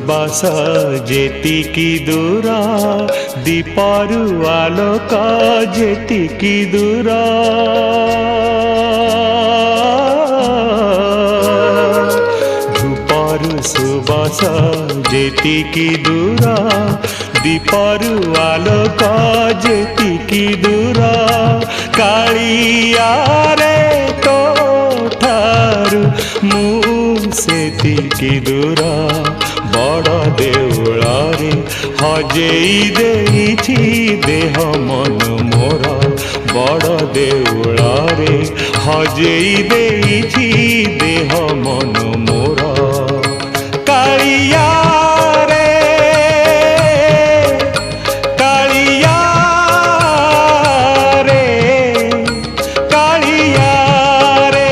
बास जेतिकी दूर दीपरु आलोक जेतिकी दूर धूपरु सुबास जेतिकी दूर दीपरु आलोक जेतिकी दूर कालिया रे तो ठारू मु सेतिकी दूर बड़ देउलारे हजेई देइछि देह मन मोर बड़ देउलारे हजेई देइछि देह मन मोर कालिया रे कालिया रे कालिया रे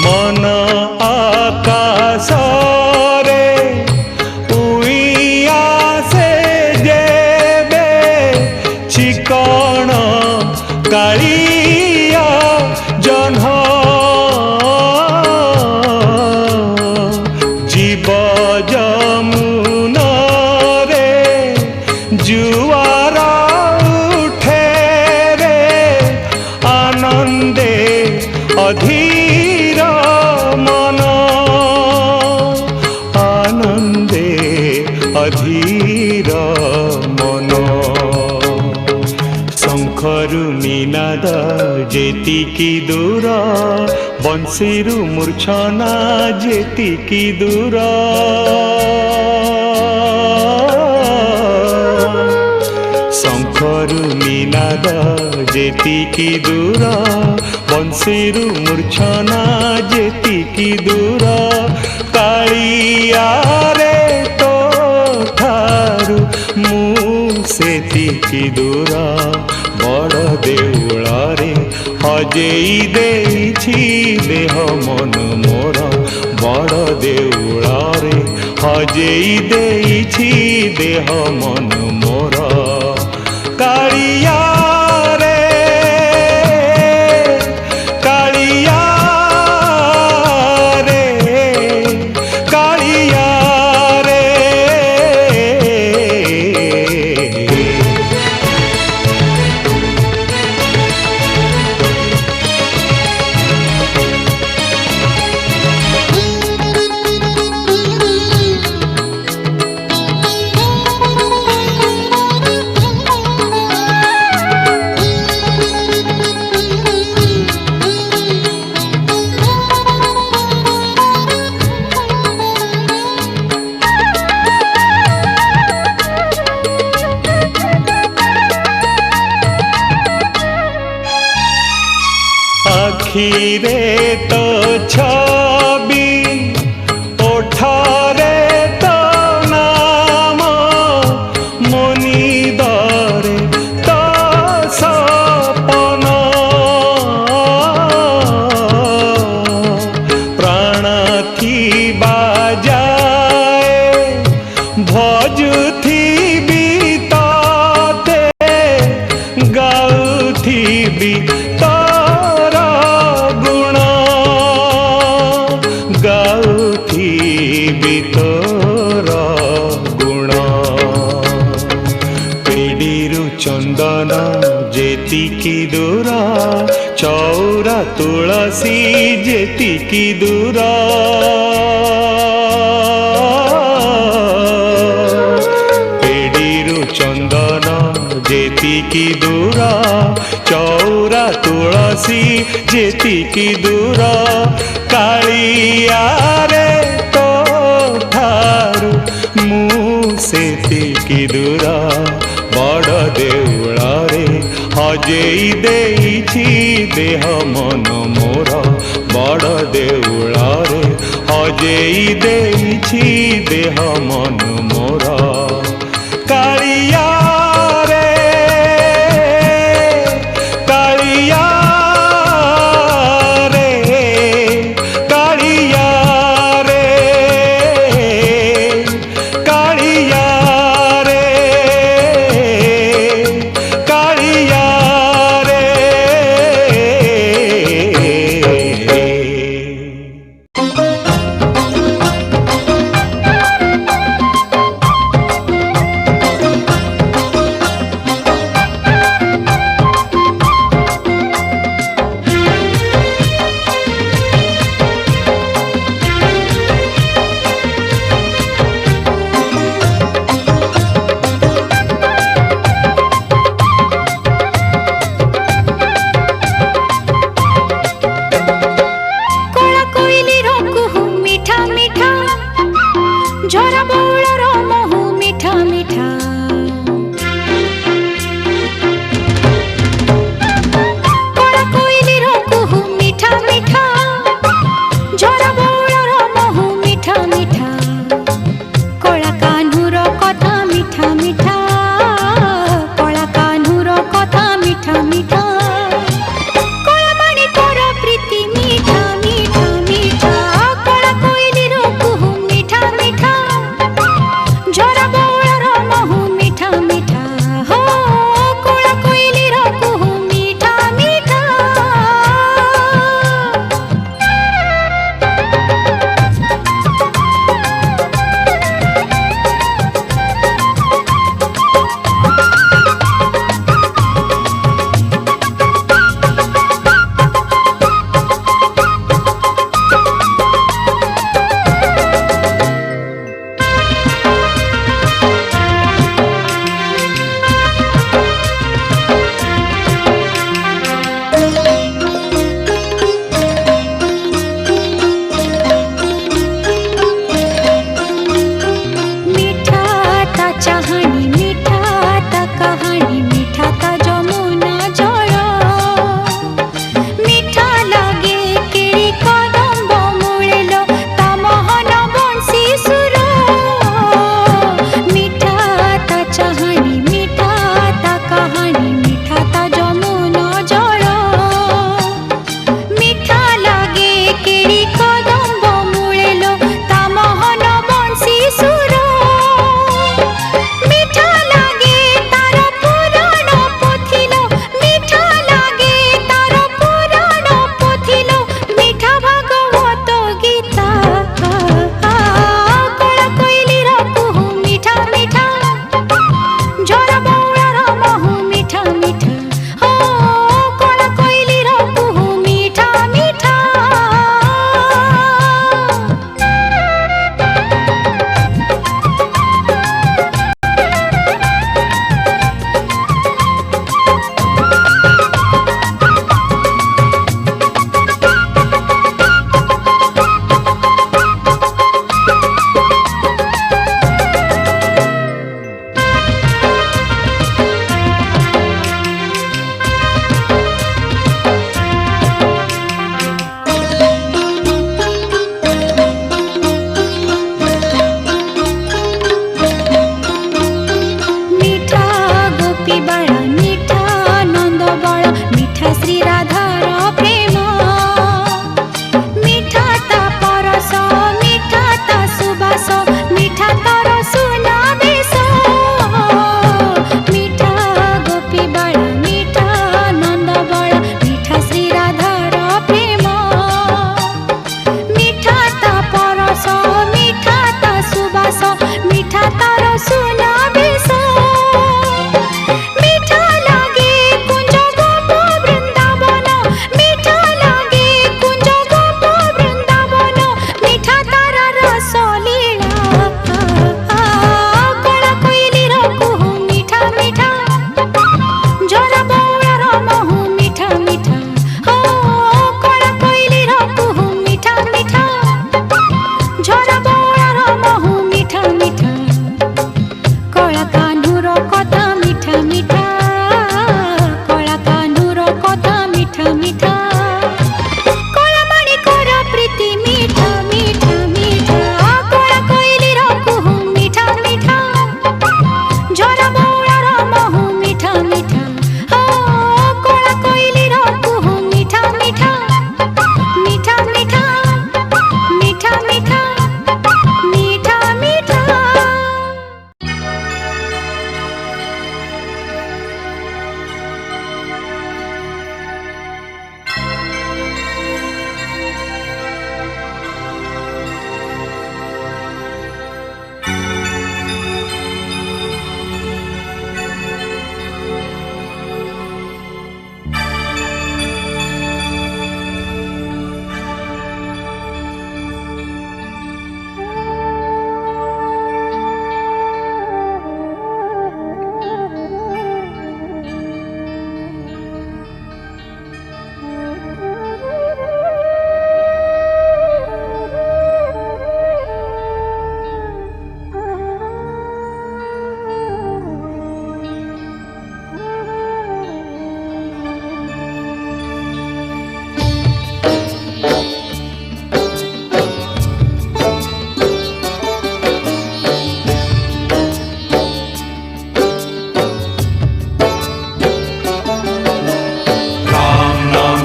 मन आकाश रे उइया से जेबे चिकण कालिया जन्ह जीव जमुना रे जुआर उठे रे आनंदे अधीर मन आनंदे अधीर मन शंखरु निनाद जेतिकी दूर बंशीरु मूर्छना जेतिकी दूर शंखरु निनाद जेतिकी दूर बंशीरु मूर्छना जेतिकी दूर कालिया रे तो ठारू मु सेतिकी दूर बड़ देउलारे हजेई देइछि देह मन मोर बड़ देउलारे हजेई देइछि देह मन मोर कालिया रे कालिया रे कालिया रे आखिरे तो छवि ओठरे तो नाम मनिदरे तो सपन प्राण थिबा जाए भजुथिबि तते गाउथिबि गाउथिबि तोर गुण पेड़ीरु चंदन जेतिकी दूर चौरा तुलसी जेतिकी दूर पेड़ीरु चंदन जेतिकी दूर चौरा तुलसी जेतिकी दूर कालिया रे तो ठारू मु सेतिकी दूर बड़ देउलारे हजेई देइछि देह मन मोर बड़ देउଳରେ हजेई देइछि देह मन मोर कालिया रे कालिया रे कालिया रे कालिया रे कालिया रे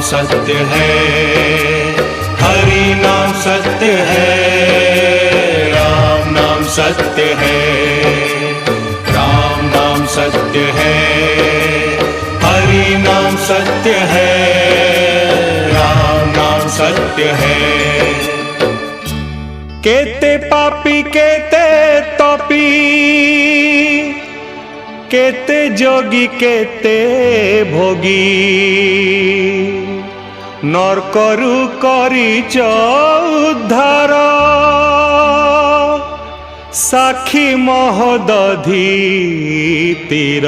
सत्य है, हरि नाम सत्य है, राम नाम सत्य है, राम नाम सत्य है, हरि नाम सत्य है, राम नाम सत्य है। केते पापी केते तपी, केते जोगी केते भोगी, नरकरु करिच उद्धार, साक्षी महोदधि तीर।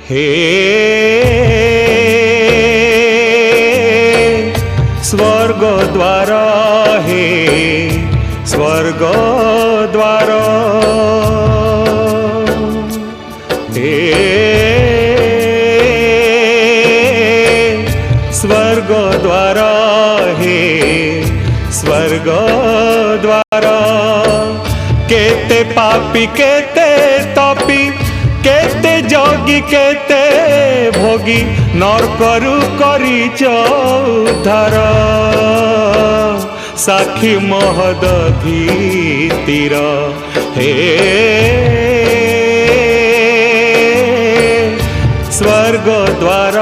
हे स्वर्ग द्वार, हे स्वर्ग द्वार, हे स्वर्ग द्वार, हे स्वर्ग द्वार। केते पापी केते तपी, केते जोगी केते भोगी, नरकरु करिच उद्धार, साक्षी महोदधि तीर। हे स्वर्ग द्वार,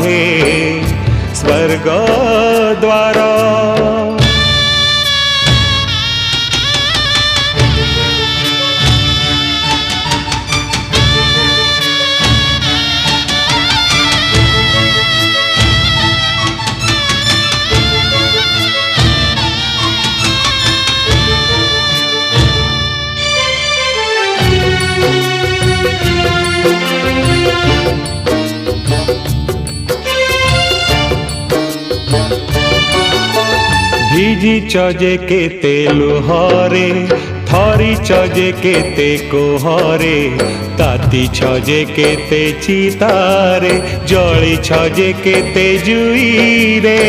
हे स्वर्ग द्वार। ভিজি চজে কেতে লোহরে, থরি চজে কেতে কোহরে, তাতি ছজে কেতে চিতারে, জলি ছজে কেতে জুইরে।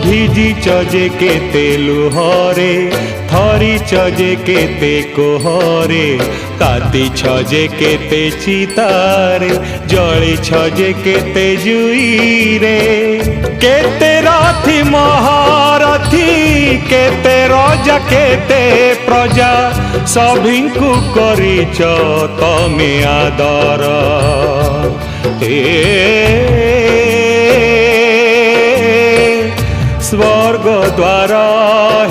ভিজি চজে কেতে লোহরে, থরি চজে কেতে কোহরে, তাতি ছজে কেতে চিতারে, জলি ছজে কেতে জুইরে। কেতে রথি মহারথি, কেতে রাজা কেতে প্রজা, সভিଙ୍କୁ করিছ তমে আদর। स्वर्ग द्वार,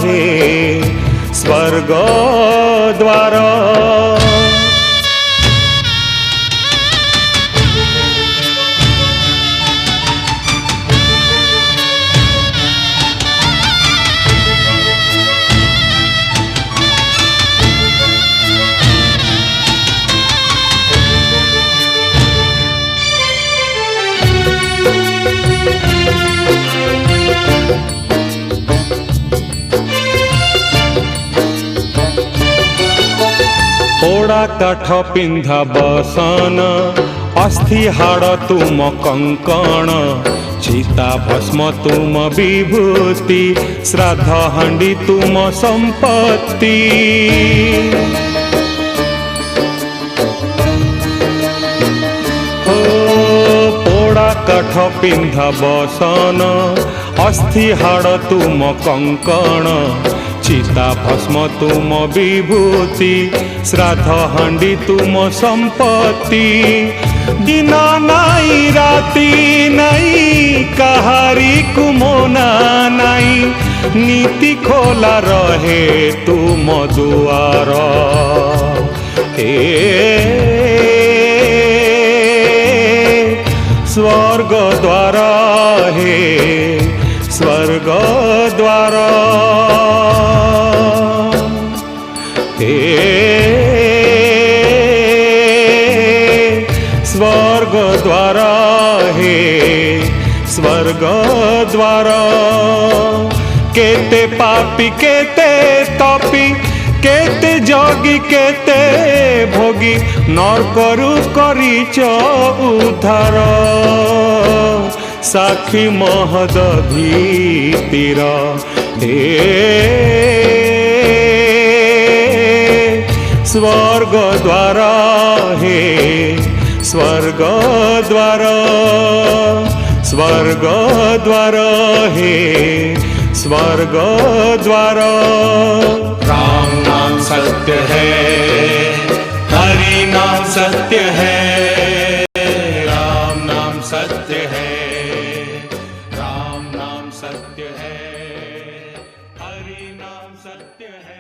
हे स्वर्ग द्वार। पोड़ा काठ पिंधा बसन, अस्थि हाड़ तुम कंकण, चिता भस्म तुम विभूति, श्राद्ध हांडी तुम संपत्ति। पोड़ा काठ पिंधा बसन, अस्थि हाड़ तुम कंकण, चिता भस्म तुम विभूति, श्राद्ध हांडी तुम संपत्ति। दिन नाई राति नाई, कहारी कुमोना नाई, नीति खोला रहे तुम दुआर। हे स्वर्ग द्वार, हे स्वर्ग द्वार। हे स्वर्ग द्वार, हे स्वर्ग द्वार। केते पापी केते तपी, केते जोगी केते भोगी, नरकरु करिच उद्धार, साक्षी महोदधि तीर। हे स्वर्ग द्वार हे स्वर्ग द्वार स्वर्ग द्वार हे स्वर्ग द्वार। राम नाम सत्य है, हरि नाम सत्य है, राम नाम सत्य है, राम नाम सत्य है, हरि नाम सत्य है।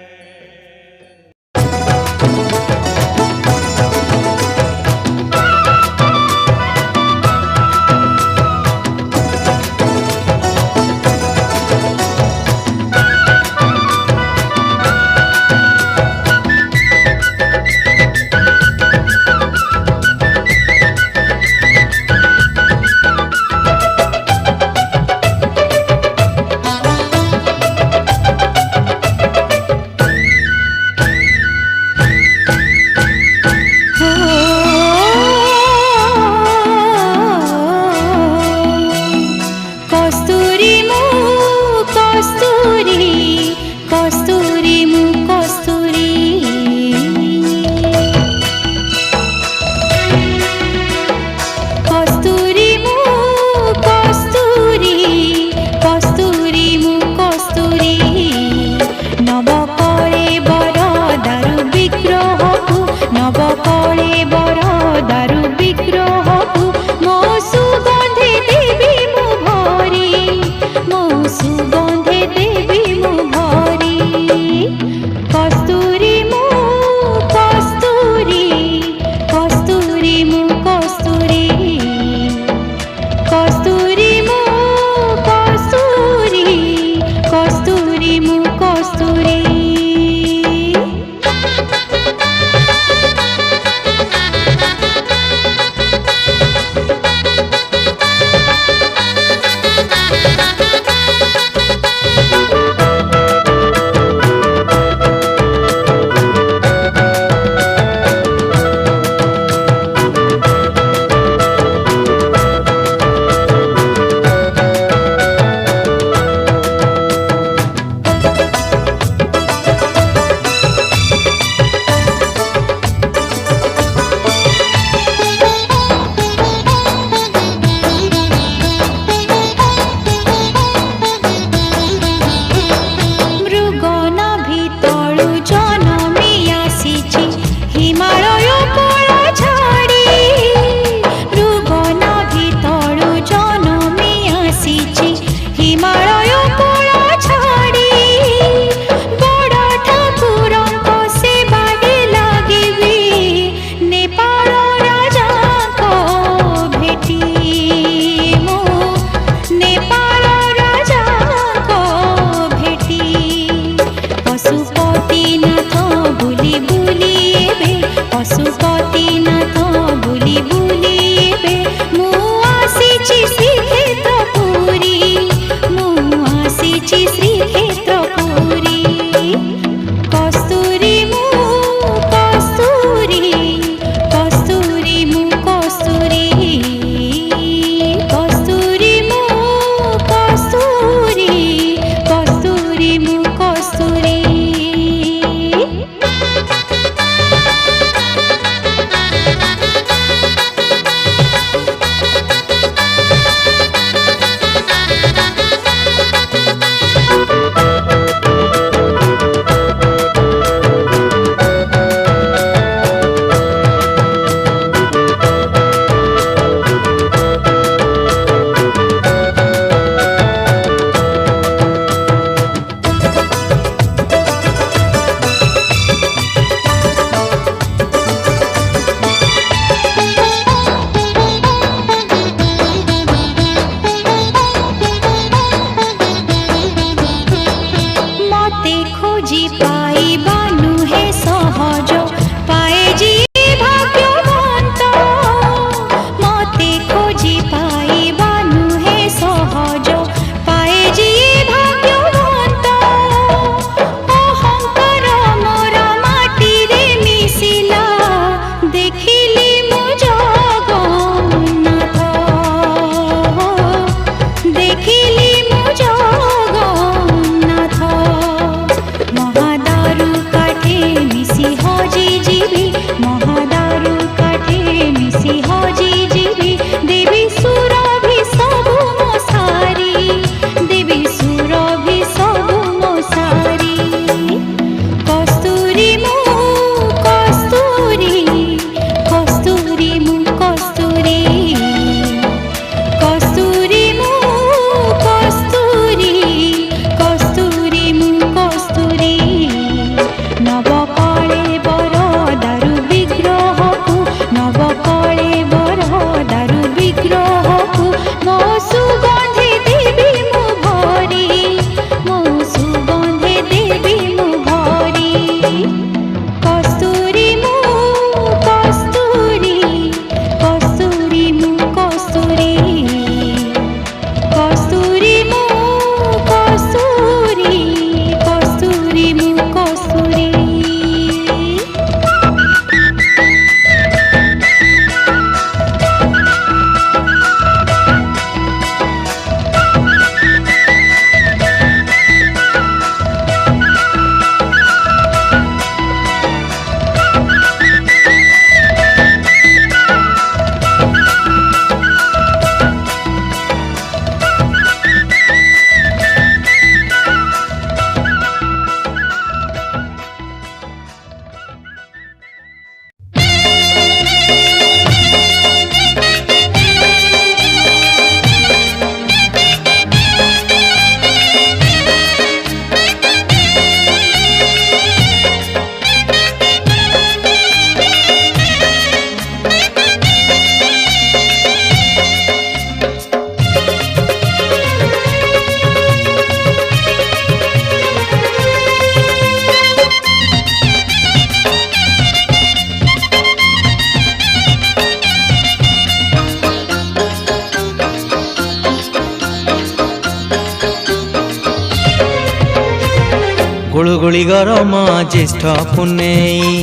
गुळुगुळी गरम ज्येष्ठ पुनेई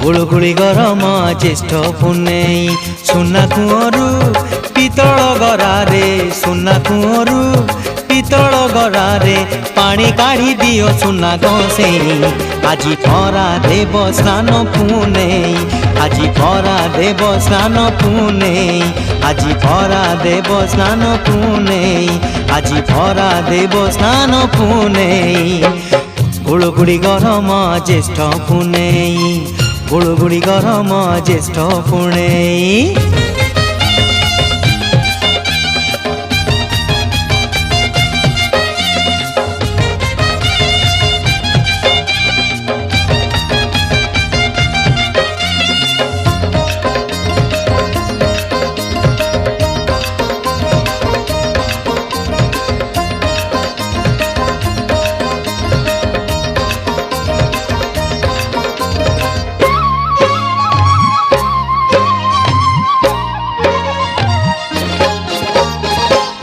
गुळुगुळी गरम ज्येष्ठ पुनेई सुना कुंवरु पितळ गरारे सुना कुंवरु पितळ गरारे पानी काढ़ी दियो सुना गसेई आजी खरा देव स्नान पुनेई आजी खरा देव स्नान पुनेई आजी खरा देव स्नान पुनेई आजी खरा देव स्नान पुनेई गुळुगुळी गरम ज्येष्ठ पुनेई गुळुगुळी गरम ज्येष्ठ पुनेई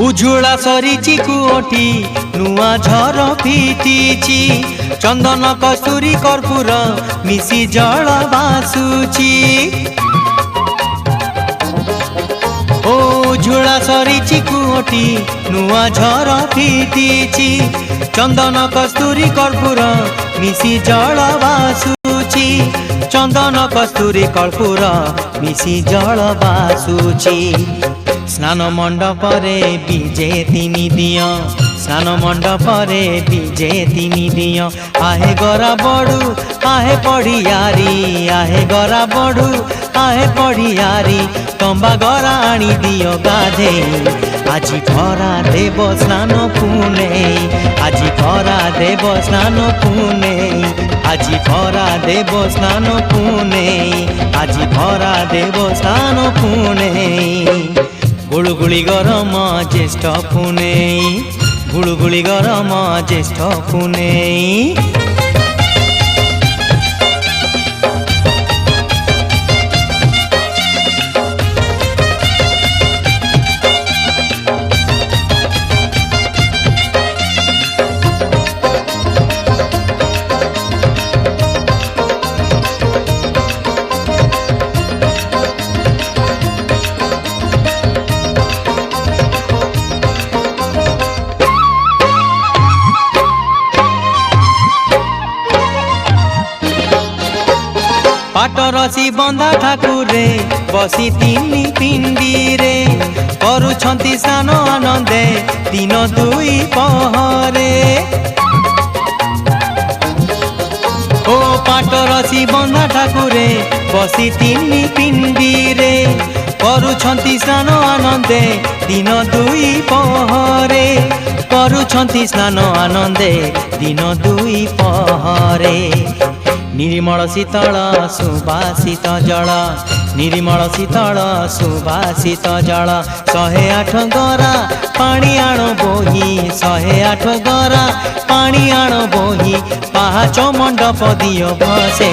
उजुला सरीची कुओटी नुआ झर फिटिची चंदन कस्तूरी कर्पूर मिसी जल बासुची उजुला सरीची कुओटी नुआ झर फिटिची चंदन कस्तूरी कर्पूर मिसी जल बासुची चंदन कस्तूरी कर्पूर मिसी जल बासुची स्नान मंडपरे बीजे तिनी दियो स्नान मंडपरे बीजे तिनी दियो आहे गरा बड़ू आहे पढ़ियारी आहे गरा बड़ू आहे पढ़ियारी तंबा गरा आनी दियो गाधे आजी खरा देव स्नान पुनेई आजी खरा देव स्नान पुनेई आजी खरा देव स्नान पुनेई आजी खरा देव स्नान पुनेई गुळुगुळी गरम ज्येष्ठ पुनेई गुळुगुळी गरम ज्येष्ठ पुनेई पाटरसी बंधा ठाकुरे बसी तीनी पिंडी रे करुछंती स्नान आनंदे दिन दुई पहरे ओ पाटरसी बंधा ठाकुरे बसी तीनी पिंडी रे करुछंती स्नान आनंदे दिन दुई पहरे करुछंती स्नान आनंदे दिन दुई पहरे निर्मल शीतल सुबासित जल निर्मल शीतल सुबासित जल 108 गरा पानी आण बोही 108 गरा पानी आण बोही पाहाच मंडप दियो बसे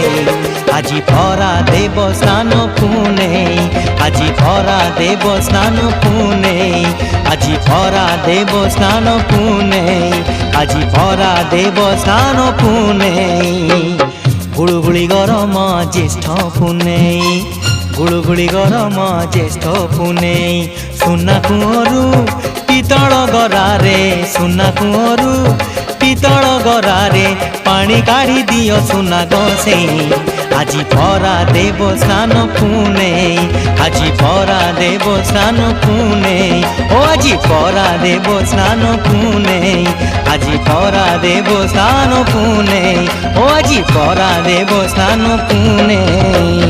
आजी खरा देव स्नान पुनेई आजी खरा देव स्नान पुनेई आजी खरा देव स्नान पुनेई आजी खरा देव स्नान पुनेई गुळुगुळी गरम ज्येष्ठ पुनेई गुळुगुळी गरम ज्येष्ठ पुनेई सुना कुंवरु पितळ गरारे सुना कुंवरु पितळ गरारे पानी काढ़ी दियो सुना गसेई आजी खरा देव स्नान पुनेई आजी खरा देव स्नान पुनेई ओ आजी खरा देव स्नान पुनेई आजी खरा देव स्नान पुनेई ओ आजी खरा देव स्नान पुनेई।